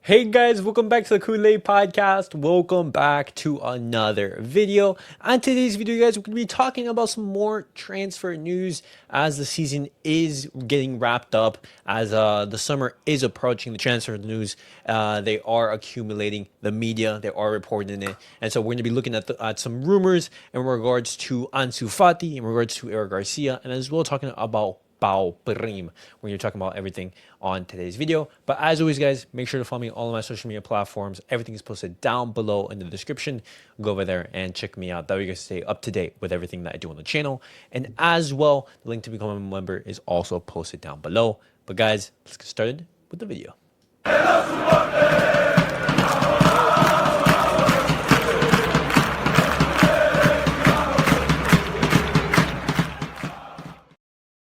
Hey guys, welcome back to the Kool-Aid Podcast. Welcome back to another video. On today's video, guys, we're going to be talking about some more transfer news as the season is getting wrapped up, as the summer is approaching. The transfer news, they are accumulating. The media, they are reporting it. And so we're going to be looking at some rumors in regards to Ansu Fati, in regards to Eric Garcia, and as well talking about Pau Prim when you're talking about everything on today's video. But as always, guys, make sure to follow me on all of my social media platforms. Everything is posted down below in the description. Go over there and check me out. That way you guys stay up to date with everything that I do on the channel. And as well, the link to become a member is also posted down below. But guys, let's get started with the video.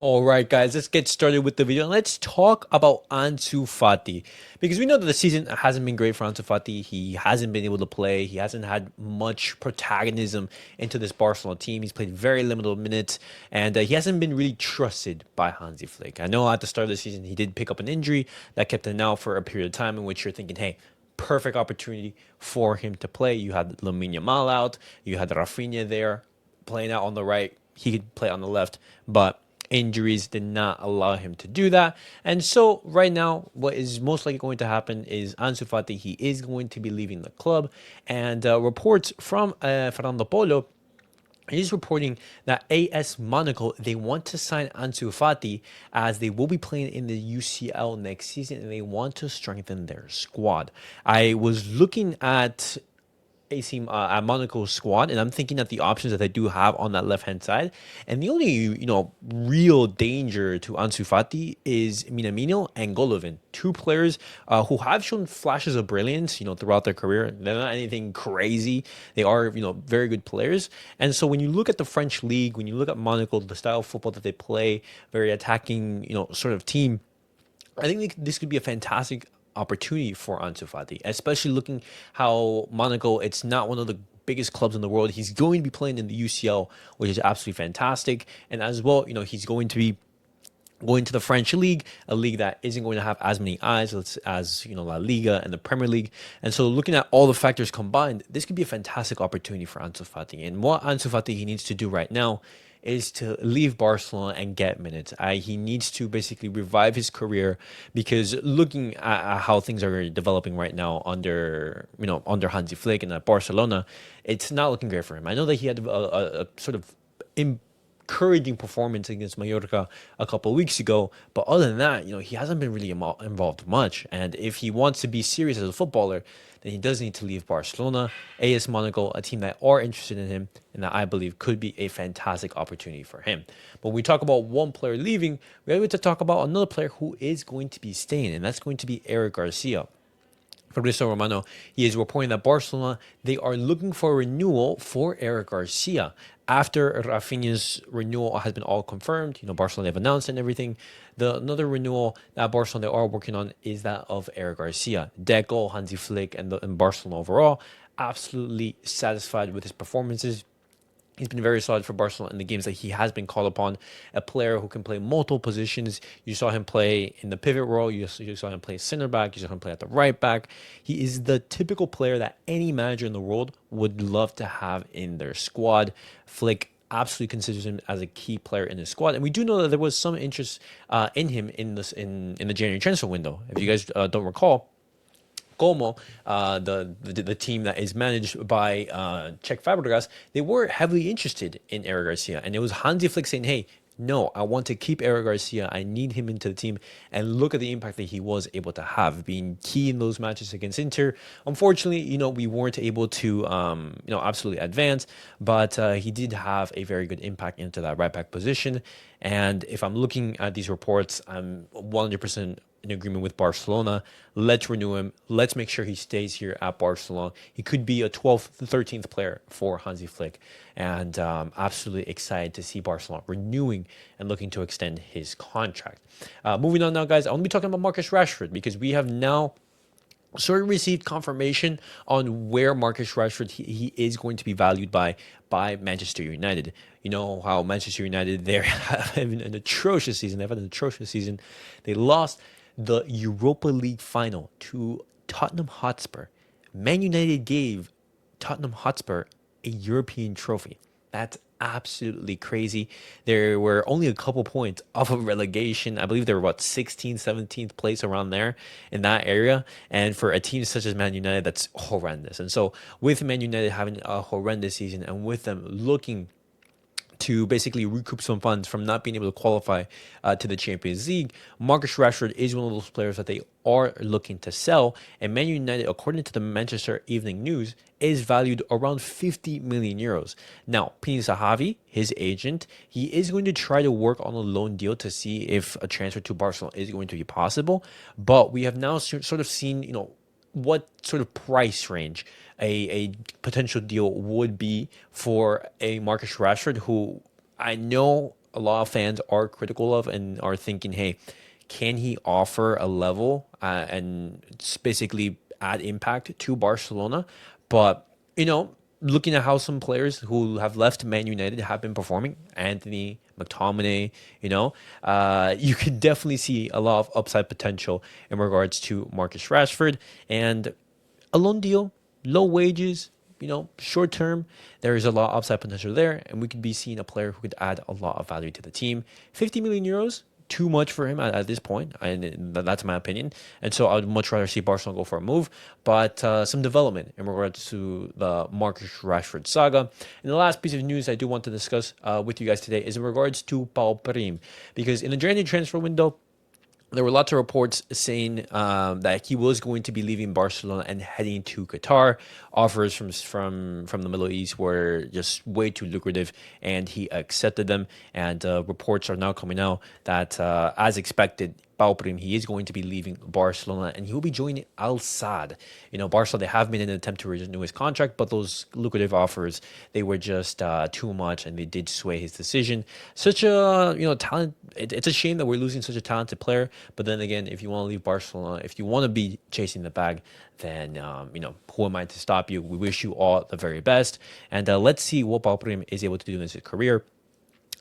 All right, guys, let's get started with the video. Let's talk about Ansu Fati, because we know that the season hasn't been great for Ansu Fati. He hasn't been able to play. He hasn't had much protagonism into this Barcelona team. He's played very limited minutes, and he hasn't been really trusted by Hansi Flick. I know at the start of the season, he did pick up an injury that kept him out for a period of time in which you're thinking, hey, perfect opportunity for him to play. You had Lamine Yamal out. You had Rafinha there playing out on the right. He could play on the left, but injuries did not allow him to do that. And so right now, what is most likely going to happen is Ansu Fati, he is going to be leaving the club. And reports from Fernando Polo, he's reporting that AS Monaco, they want to sign Ansu Fati as they will be playing in the UCL next season and they want to strengthen their squad. I was looking at at Monaco's squad, and I'm thinking at the options that they do have on that left hand side. And the only real danger to Ansu Fati is Minamino and Golovin, two players who have shown flashes of brilliance, throughout their career. They're not anything crazy. They are, very good players. And so when you look at the French league, when you look at Monaco, the style of football that they play, very attacking, sort of team, I think this could be a fantastic opportunity for Ansu Fati, especially looking how Monaco, it's not one of the biggest clubs in the world. He's going to be playing in the UCL, which is absolutely fantastic. And as well, he's going to be going to the French league, a league that isn't going to have as many eyes as La Liga and the Premier League. And so looking at all the factors combined, this could be a fantastic opportunity for Ansu Fati. And what Ansu Fati he needs to do right now is to leave Barcelona and get minutes. He needs to basically revive his career, because looking at how things are developing right now under Hansi Flick and at Barcelona, it's not looking great for him. I know that he had a sort of encouraging performance against Mallorca a couple of weeks ago, but other than that, he hasn't been really involved much. And if he wants to be serious as a footballer, then he does need to leave Barcelona. AS Monaco, a team that are interested in him and that I believe could be a fantastic opportunity for him. But when we talk about one player leaving, we're able to talk about another player who is going to be staying, and that's going to be Eric Garcia. Fabrizio Romano, he is reporting that Barcelona, they are looking for a renewal for Eric Garcia. After Rafinha's renewal has been all confirmed, Barcelona, they've announced and everything. Another renewal that Barcelona, they are working on is that of Eric Garcia. Deco, Hansi Flick, and Barcelona overall, absolutely satisfied with his performances. He's been very solid for Barcelona in the games that he has been called upon. A player who can play multiple positions. You saw him play in the pivot role. You saw him play center back. You saw him play at the right back. He is the typical player that any manager in the world would love to have in their squad. Flick absolutely considers him as a key player in his squad, and we do know that there was some interest in him in the January transfer window. If you guys don't recall, Como, the team that is managed by Czech Fabregas, they were heavily interested in Eric Garcia. And it was Hansi Flick saying, hey, no, I want to keep Eric Garcia. I need him into the team. And look at the impact that he was able to have, being key in those matches against Inter. Unfortunately, we weren't able to, absolutely advance. But he did have a very good impact into that right back position. And if I'm looking at these reports, I'm 100% in agreement with Barcelona. Let's renew him. Let's make sure he stays here at Barcelona. He could be a 12th, 13th player for Hansi Flick. And absolutely excited to see Barcelona renewing and looking to extend his contract. Moving on now, guys, I want to be talking about Marcus Rashford, because we have now sort of received confirmation on where Marcus Rashford he is going to be valued by Manchester United. You know how Manchester United, they're having an atrocious season. They've had an atrocious season. They lost the Europa League final to Tottenham Hotspur. Man United gave Tottenham Hotspur a European trophy. That's absolutely crazy. There were only a couple points off of relegation. I believe they were about 16th, 17th place around there in that area. And for a team such as Man United, that's horrendous. And so with Man United having a horrendous season and with them looking to basically recoup some funds from not being able to qualify to the Champions League, Marcus Rashford is one of those players that they are looking to sell. And Man United, according to the Manchester Evening News, is valued around 50 million euros. Now, Pini Zahavi, his agent, he is going to try to work on a loan deal to see if a transfer to Barcelona is going to be possible. But we have now sort of seen, what sort of price range a potential deal would be for a Marcus Rashford, who I know a lot of fans are critical of and are thinking, hey, can he offer a level and basically add impact to Barcelona? But, looking at how some players who have left Man United have been performing, Anthony, McTominay, you can definitely see a lot of upside potential in regards to Marcus Rashford. And a loan deal, low wages, short term, there is a lot of upside potential there. And we could be seeing a player who could add a lot of value to the team. 50 million euros. Too much for him at this point, and that's my opinion. And so I would much rather see Barcelona go for a move, but some development in regards to the Marcus Rashford saga. And the last piece of news I do want to discuss with you guys today is in regards to Pau Prim, because in the January transfer window, there were lots of reports saying that he was going to be leaving Barcelona and heading to Qatar. Offers from the Middle East were just way too lucrative, and he accepted them. And reports are now coming out that, as expected, Bao Prim, he is going to be leaving Barcelona, and he will be joining Al Sadd. Barca, they have made an attempt to renew his contract, but those lucrative offers, they were just too much, and they did sway his decision. Such a talent. It's a shame that we're losing such a talented player. But then again, if you want to leave Barcelona, if you want to be chasing the bag, then who am I to stop you? We wish you all the very best, and let's see what Bao Prim is able to do in his career.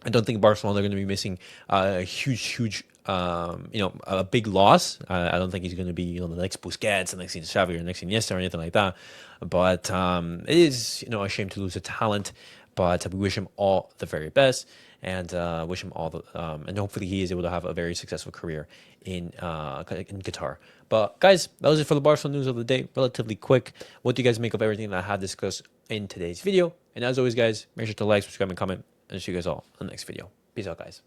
I don't think Barcelona are going to be missing a huge, a big loss. I don't think he's going to be, the next Busquets, the next Xavi, or the next Iniesta, or anything like that. But it is, a shame to lose a talent. But we wish him all the very best, and wish him all the, and hopefully he is able to have a very successful career in Qatar. But guys, that was it for the Barcelona news of the day. Relatively quick. What do you guys make of everything that I have discussed in today's video? And as always, guys, make sure to like, subscribe, and comment. And see you guys all in the next video. Peace out, guys.